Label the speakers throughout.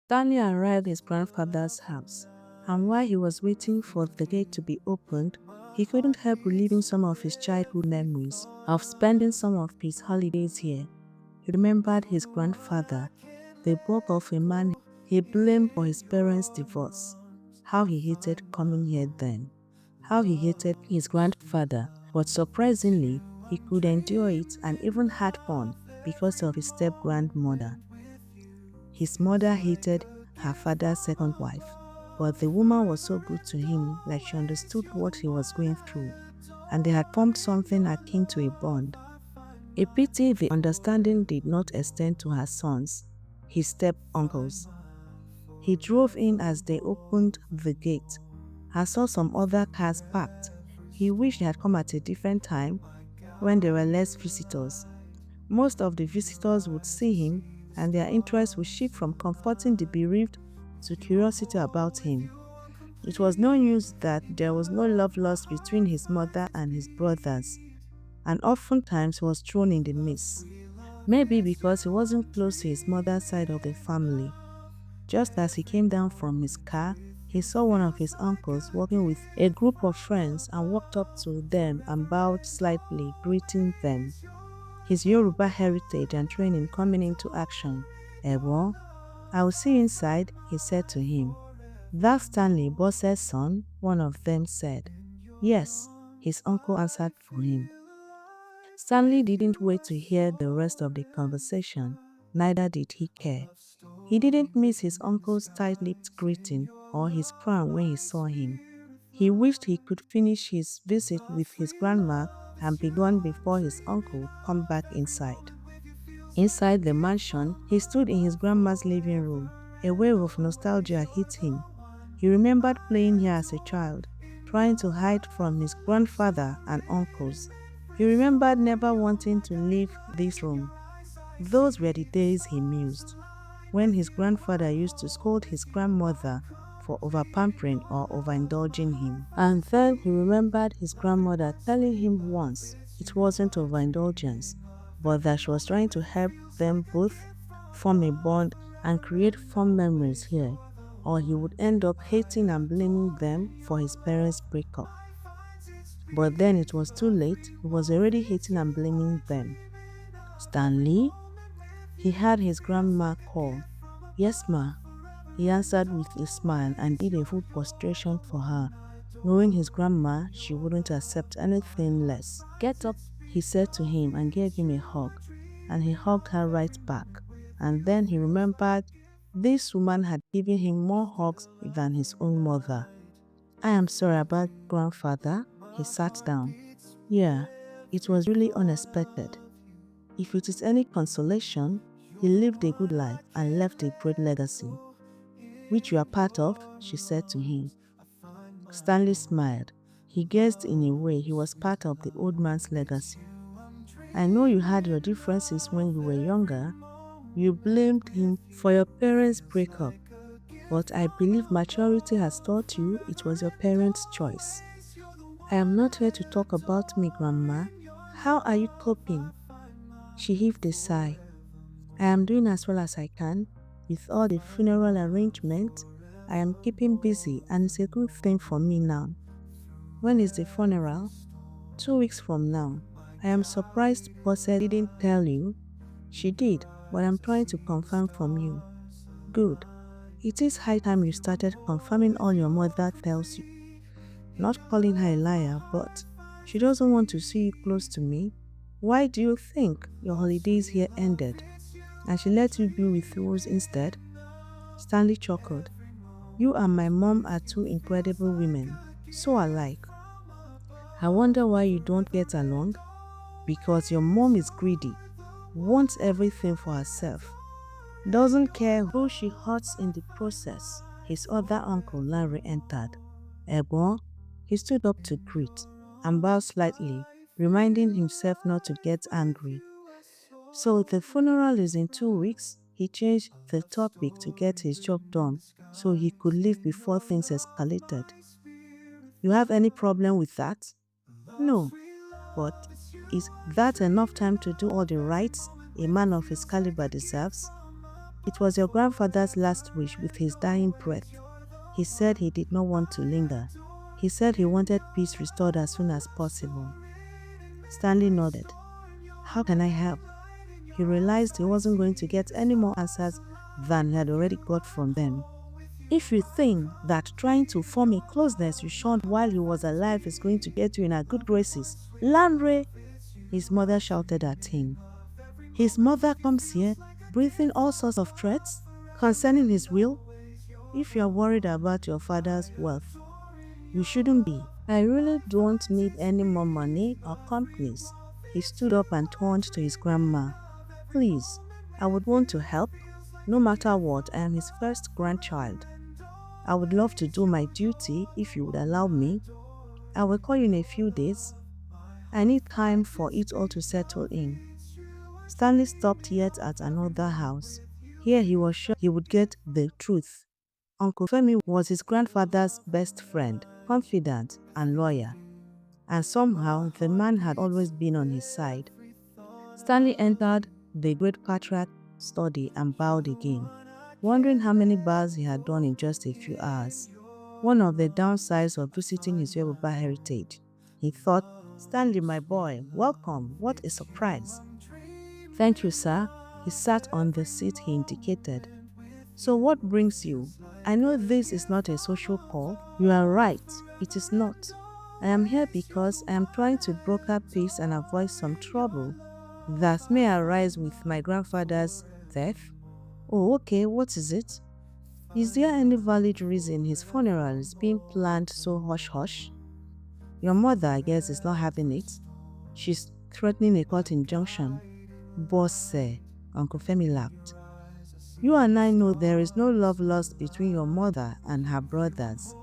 Speaker 1: Stanley arrived at his grandfather's house, and while he was waiting for the gate to be opened, he couldn't help reliving some of his childhood memories of spending some of his holidays here. He remembered his grandfather, the bulk of a man he blamed for his parents' divorce. How he hated coming here then. How he hated his grandfather, but surprisingly, he could endure it and even had fun because of his step-grandmother. His mother hated her father's second wife, but the woman was so good to him that she understood what he was going through, and they had formed something akin to a bond. A pity the understanding did not extend to her sons, his step-uncles. He drove in as they opened the gate. I saw some other cars parked. He wished he had come at a different time when there were less visitors. Most of the visitors would see him and their interest would shift from comforting the bereaved to curiosity about him. It was no news that there was no love lost between his mother and his brothers, and oftentimes he was thrown in the midst. Maybe because he wasn't close to his mother's side of the family. Just as he came down from his car, he saw one of his uncles walking with a group of friends and walked up to them and bowed slightly, greeting them. His Yoruba heritage and training coming into action. "Ewo, I will see you inside," he said to him. "That's Stanley, boss's son," one of them said. "Yes," his uncle answered for him. Stanley didn't wait to hear the rest of the conversation, neither did he care. He didn't miss his uncle's tight-lipped greeting or his frown when he saw him. He wished he could finish his visit with his grandma and be gone before his uncle come back inside. Inside the mansion, he stood in his grandma's living room. A wave of nostalgia hit him. He remembered playing here as a child, trying to hide from his grandfather and uncles. He remembered never wanting to leave this room. Those were the days, he mused, when his grandfather used to scold his grandmother for over-pampering or overindulging him. And then he remembered his grandmother telling him once it wasn't overindulgence, but that she was trying to help them both form a bond and create fond memories here, or he would end up hating and blaming them for his parents' breakup. But then it was too late. He was already hating and blaming them. "Stanley?" He heard his grandma call. "Yes, ma," he answered with a smile and did a full prostration for her. Knowing his grandma, she wouldn't accept anything less. "Get up," he said to him and gave him a hug, and he hugged her right back. And then he remembered this woman had given him more hugs than his own mother. "I am sorry about grandfather." He sat down. "Yeah, it was really unexpected. If it is any consolation, he lived a good life and left a great legacy." "Which you are part of," she said to him. Stanley smiled. He guessed in a way he was part of the old man's legacy. "I know you had your differences when you were younger. You blamed him for your parents' breakup. But I believe maturity has taught you it was your parents' choice." "I am not here to talk about me, Grandma. How are you coping?" She heaved a sigh. "I am doing as well as I can. With all the funeral arrangements, I am keeping busy and it's a good thing for me now." "When is the funeral?" 2 weeks from now." "I am surprised Bosse didn't tell you." "She did, but I'm trying to confirm from you." "Good. It is high time you started confirming all your mother tells you." Not calling her a liar, but she doesn't want to see you close to me. "Why do you think your holidays here ended, and she let you be with Rose instead?" Stanley chuckled. "You and my mom are two incredible women, so alike. I wonder why you don't get along. Because your mom is greedy, wants everything for herself, doesn't care who she hurts in the process." His other uncle Larry entered. "Egbon." He stood up to greet and bowed slightly, reminding himself not to get angry. "So the funeral is in 2 weeks?" He changed the topic to get his job done so he could leave before things escalated. "You have any problem with that?" "No, but is that enough time to do all the rites a man of his caliber deserves?" It was your grandfather's last wish with his dying breath. He said he did not want to linger. He said he wanted peace restored as soon as possible. Stanley nodded. How can I help? He realized he wasn't going to get any more answers than he had already got from them. If you think that trying to form a closeness you shunned while he was alive is going to get you in our good graces, Landry, his mother shouted at him. His mother comes here, breathing all sorts of threats concerning his will. If you're worried about your father's wealth, you shouldn't be. I really don't need any more money or companies. He stood up and turned to his grandma. Please, I would want to help. No matter what, I am his first grandchild. I would love to do my duty if you would allow me. I will call you in a few days. I need time for it all to settle in. Stanley stopped yet at another house. Here he was sure he would get the truth. Uncle Femi was his grandfather's best friend, confidant, and lawyer. And somehow the man had always been on his side. Stanley entered the great patriarch's study and bowed again, wondering how many bars he had done in just a few hours. One of the downsides of visiting his Yoruba heritage. He thought, Stanley, my boy, welcome. What a surprise. Thank you, sir. He sat on the seat he indicated. So what brings you? I know this is not a social call. You are right. It is not. I am here because I am trying to broker peace and avoid some trouble that may arise with my grandfather's death. Oh, okay. What is it? Is there any valid reason his funeral is being planned so hush-hush? Your mother, I guess, is not having it. She's threatening a court injunction. Boss, sir, Uncle Femi laughed. You and I know there is no love lost between your mother and her brothers.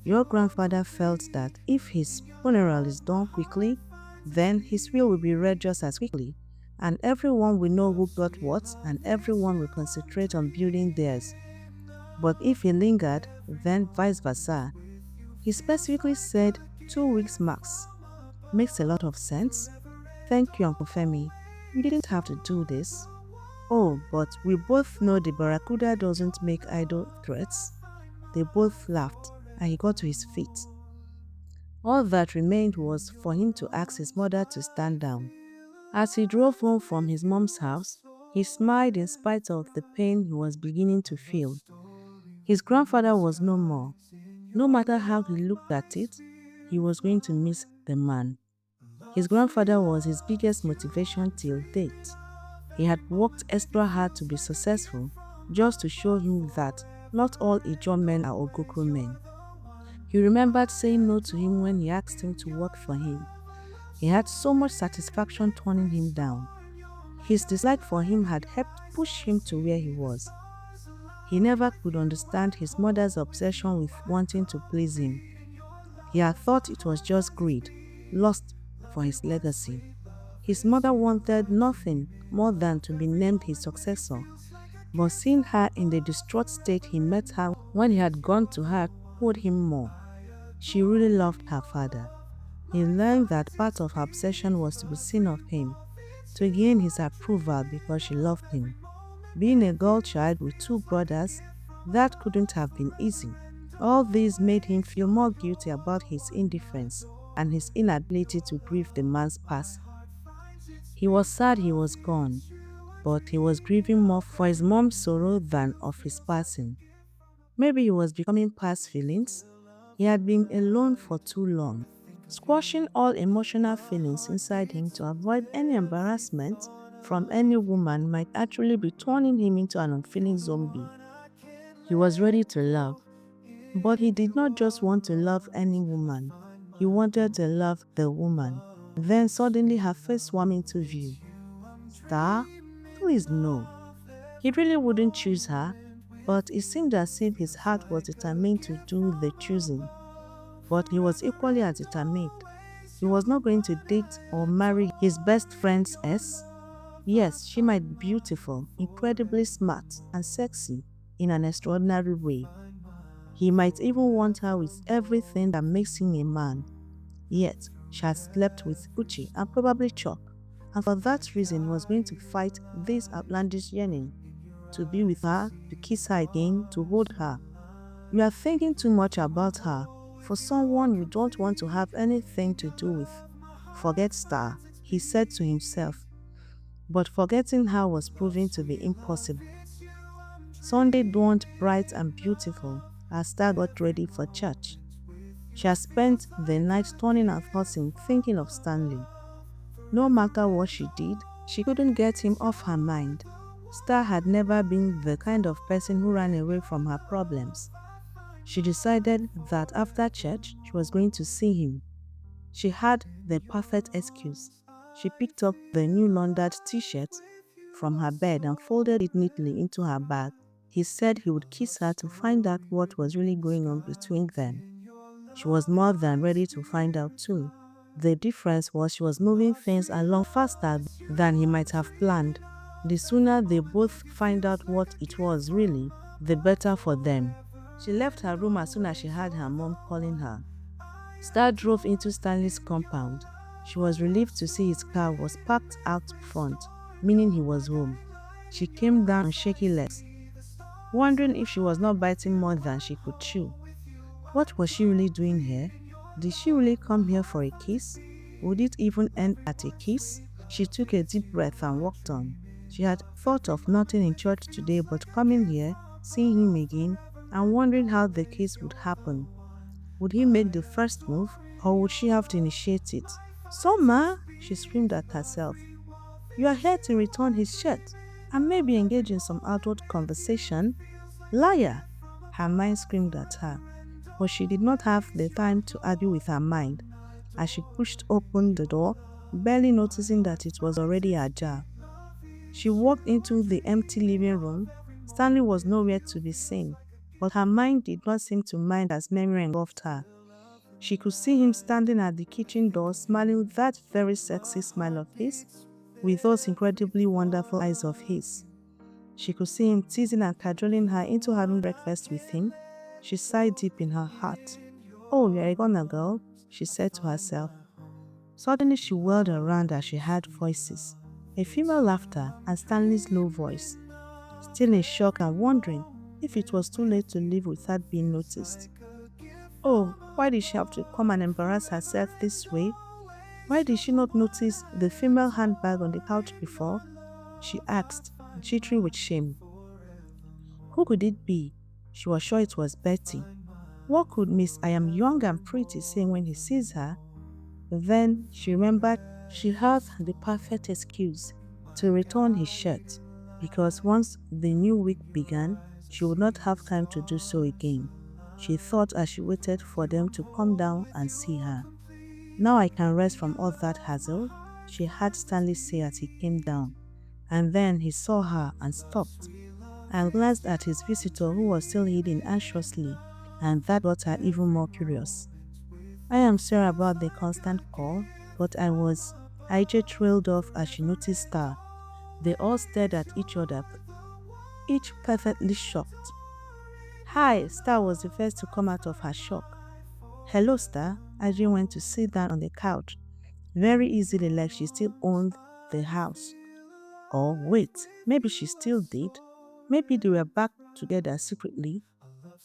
Speaker 1: Your grandfather felt that if his funeral is done quickly, then his will be read just as quickly, and everyone will know who got what, and everyone will concentrate on building theirs. But if he lingered, then vice versa. He specifically said 2 weeks max. Makes a lot of sense. Thank you, Uncle Femi. You didn't have to do this. Oh, but we both know the barracuda doesn't make idle threats. They both laughed, and he got to his feet. All that remained was for him to ask his mother to stand down. As he drove home from his mom's house, he smiled in spite of the pain he was beginning to feel. His grandfather was no more. No matter how he looked at it, he was going to miss the man. His grandfather was his biggest motivation till date. He had worked extra hard to be successful, just to show him that not all Ijaw men are Ogoko men. He remembered saying no to him when he asked him to work for him. He had so much satisfaction turning him down. His dislike for him had helped push him to where he was. He never could understand his mother's obsession with wanting to please him. He had thought it was just greed, lust for his legacy. His mother wanted nothing more than to be named his successor, but seeing her in the distraught state he met her when he had gone to her cooled him more. She really loved her father. He learned that part of her obsession was to be seen of him, to gain his approval because she loved him. Being a girl child with 2 brothers, that couldn't have been easy. All this made him feel more guilty about his indifference and his inability to grieve the man's passing. He was sad he was gone, but he was grieving more for his mom's sorrow than of his passing. Maybe he was becoming past feelings. He had been alone for too long, squashing all emotional feelings inside him to avoid any embarrassment from any woman might actually be turning him into an unfeeling zombie. He was ready to love, but he did not just want to love any woman. He wanted to love the woman. Then suddenly her face swam into view. Star? Please no. He really wouldn't choose her, but it seemed as if his heart was determined to do the choosing. But he was equally as determined. He was not going to date or marry his best friend's ex. Yes, she might be beautiful, incredibly smart, and sexy in an extraordinary way. He might even want her with everything that makes him a man. Yet, she had slept with Uchi and probably Chop, and for that reason he was going to fight this outlandish yearning. to be with her, to kiss her again, to hold her. You are thinking too much about her for someone you don't want to have anything to do with. Forget Star, he said to himself. But forgetting her was proving to be impossible. Sunday dawned bright and beautiful as Star got ready for church. She had spent the night turning and tossing, thinking of Stanley. No matter what she did, she couldn't get him off her mind. Star had never been the kind of person who ran away from her problems. She decided that after church, she was going to see him. She had the perfect excuse. She picked up the new laundered t-shirt from her bed and folded it neatly into her bag. He said he would kiss her to find out what was really going on between them. She was more than ready to find out too. The difference was she was moving things along faster than he might have planned. The sooner they both find out what it was really, the better for them. She left her room as soon as she heard her mom calling her. Star drove into Stanley's compound. She was relieved to see his car was parked out front, meaning he was home. She came down on shaky legs, wondering if she was not biting more than she could chew. What was she really doing here? Did she really come here for a kiss? Would it even end at a kiss? She took a deep breath and walked on. She had thought of nothing in church today but coming here, seeing him again, and wondering how the kiss would happen. Would he make the first move, or would she have to initiate it? "So, Ma," she screamed at herself, "you are here to return his shirt and maybe engage in some outward conversation? Liar!" Her mind screamed at her, but she did not have the time to argue with her mind as she pushed open the door, barely noticing that it was already ajar. She walked into the empty living room. Stanley was nowhere to be seen, but her mind did not seem to mind as memory engulfed her. She could see him standing at the kitchen door, smiling that very sexy smile of his, with those incredibly wonderful eyes of his. She could see him teasing and cajoling her into having breakfast with him. She sighed deep in her heart. "Oh, you're a goner, girl," she said to herself. Suddenly she whirled around as she heard voices, a female laughter and Stanley's low voice. Still in shock and wondering if it was too late to leave without being noticed. Oh, why did she have to come and embarrass herself this way? Why did she not notice the female handbag on the couch before? She asked, jittering with shame. Who could it be? She was sure it was Betty. What could Miss I am young and pretty say when he sees her? Then she remembered she had the perfect excuse to return his shirt, because once the new week began, she would not have time to do so again. She thought as she waited for them to come down and see her. Now I can rest from all that hassle, she heard Stanley say as he came down. And then he saw her and stopped, and glanced at his visitor who was still hidden anxiously, and that got her even more curious. I am sorry about the constant call, but IJ trailed off as she noticed Star. They all stared at each other, each perfectly shocked. Hi, Star was the first to come out of her shock. Hello, Star. IJ went to sit down on the couch, very easily, like she still owned the house. Or wait, maybe she still did. Maybe they were back together secretly.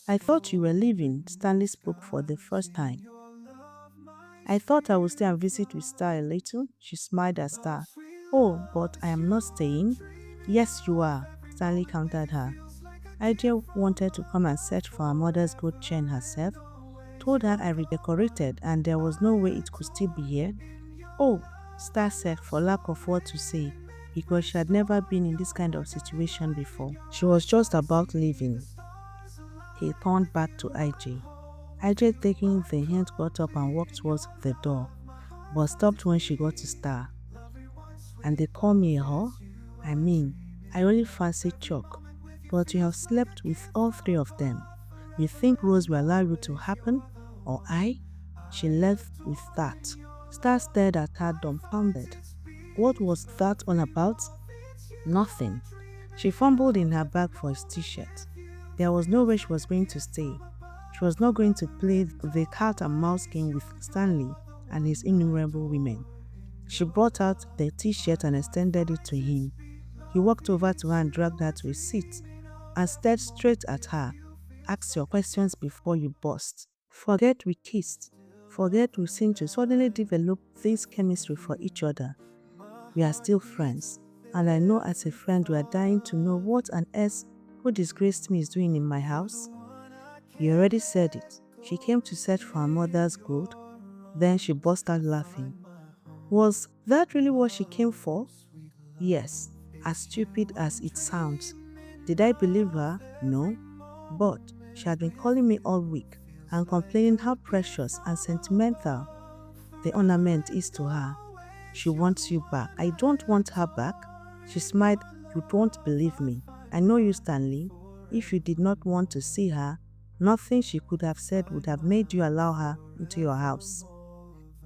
Speaker 1: I thought you were leaving, Stanley spoke for the first time. I thought I would stay and visit with Star a little, she smiled at Star. Oh, but I am not staying. Yes, you are, Stanley countered her. IJ wanted to come and search for her mother's gold chain herself, told her I redecorated and there was no way it could still be here. Oh, Star said for lack of what to say, because she had never been in this kind of situation before. She was just about leaving. He turned back to IJ. IJ, taking the hint, got up and walked towards the door, but stopped when she got to Star. And they call me a whore? I mean, I only fancy Chuck, but you have slept with all three of them. You think Rose will allow you to happen? Or I? She left with that. Star stared at her dumbfounded. What was that all about? Nothing. She fumbled in her bag for his t-shirt. There was no way she was going to stay. She was not going to play the cat and mouse game with Stanley and his innumerable women. She brought out the t-shirt and extended it to him. He walked over to her and dragged her to a seat and stared straight at her. Ask your questions before you burst. Forget we kissed. Forget we seemed to suddenly develop this chemistry for each other. We are still friends, and I know as a friend you are dying to know what an S who disgraced me is doing in my house. You already said it. She came to search for her mother's gold. Then she burst out laughing. Was that really what she came for? Yes, as stupid as it sounds. Did I believe her? No. But she had been calling me all week and complaining how precious and sentimental the ornament is to her. She wants you back. I don't want her back. She smiled. You don't believe me. I know you, Stanley. If you did not want to see her, nothing she could have said would have made you allow her into your house.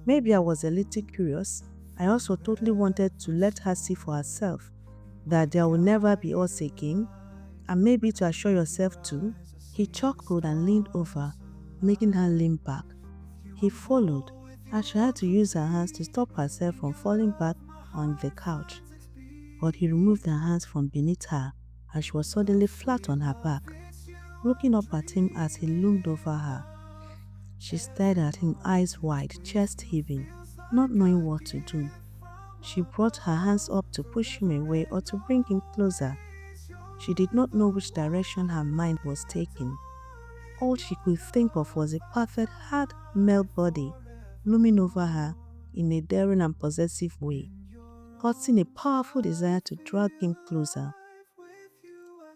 Speaker 1: Maybe I was a little curious. I also totally wanted to let her see for herself that there will never be us again, and maybe to assure yourself too. He chuckled and leaned over, making her lean back. He followed, and she had to use her hands to stop herself from falling back on the couch. But he removed her hands from beneath her, and she was suddenly flat on her back, looking up at him as he loomed over her. She stared at him, eyes wide, chest heaving, not knowing what to do. She brought her hands up to push him away or to bring him closer. She did not know which direction her mind was taking. All she could think of was a perfect, hard male body looming over her in a daring and possessive way, causing a powerful desire to drag him closer.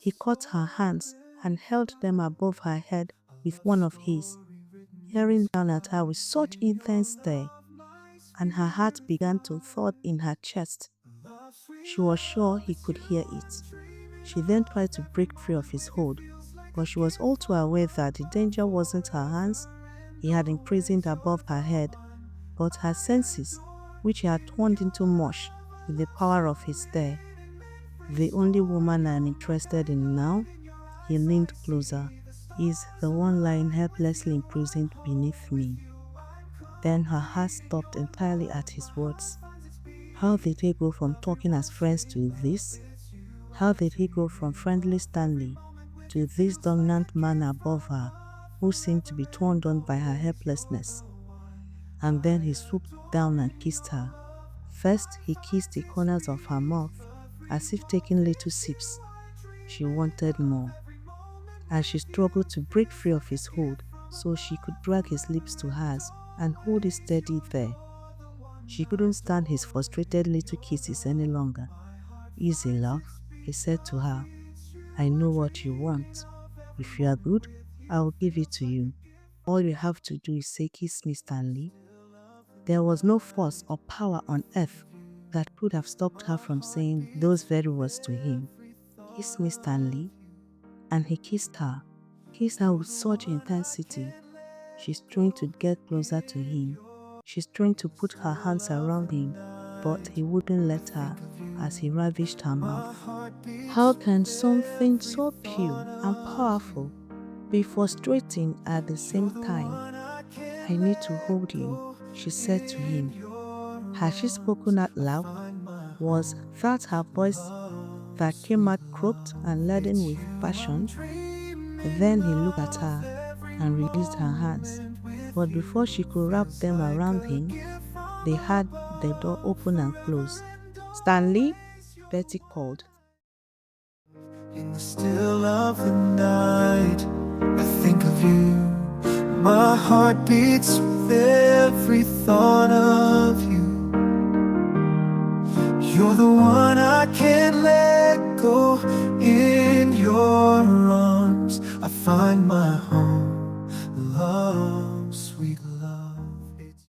Speaker 1: He caught her hands and held them above her head with one of his, staring down at her with such intense stare, and her heart began to thud in her chest. She was sure he could hear it. She then tried to break free of his hold, but she was all too aware that the danger wasn't her hands he had imprisoned above her head, but her senses, which he had turned into mush with the power of his stare. The only woman I am interested in now, he leaned closer, is the one lying helplessly imprisoned beneath me. Then her heart stopped entirely at his words. How did he go from talking as friends to this? How did he go from friendly Stanley to this dominant man above her who seemed to be turned on by her helplessness? And then he swooped down and kissed her. First, he kissed the corners of her mouth as if taking little sips. She wanted more, and she struggled to break free of his hold so she could drag his lips to hers and hold it steady there. She couldn't stand his frustrated little kisses any longer. Easy, love, he said to her. I know what you want. If you are good, I will give it to you. All you have to do is say, kiss me, Stanley. There was no force or power on earth that could have stopped her from saying those very words to him. Kiss me, Stanley. And he kissed her with such intensity. She strained to get closer to him. She strained to put her hands around him, but he wouldn't let her as he ravished her mouth. How can something so pure and powerful be frustrating at the same time? I need to hold you, she said to him. Had she spoken out loud? Was that her voice that came out croaked and laden with passion? Then he looked at her and released her hands, but before she could wrap them around him, they heard the door open and close. Stanley, Betty called.
Speaker 2: In the still of the night, I think of you. My heart beats with every thought of you. You're the one I can't let go. In your arms I find my home.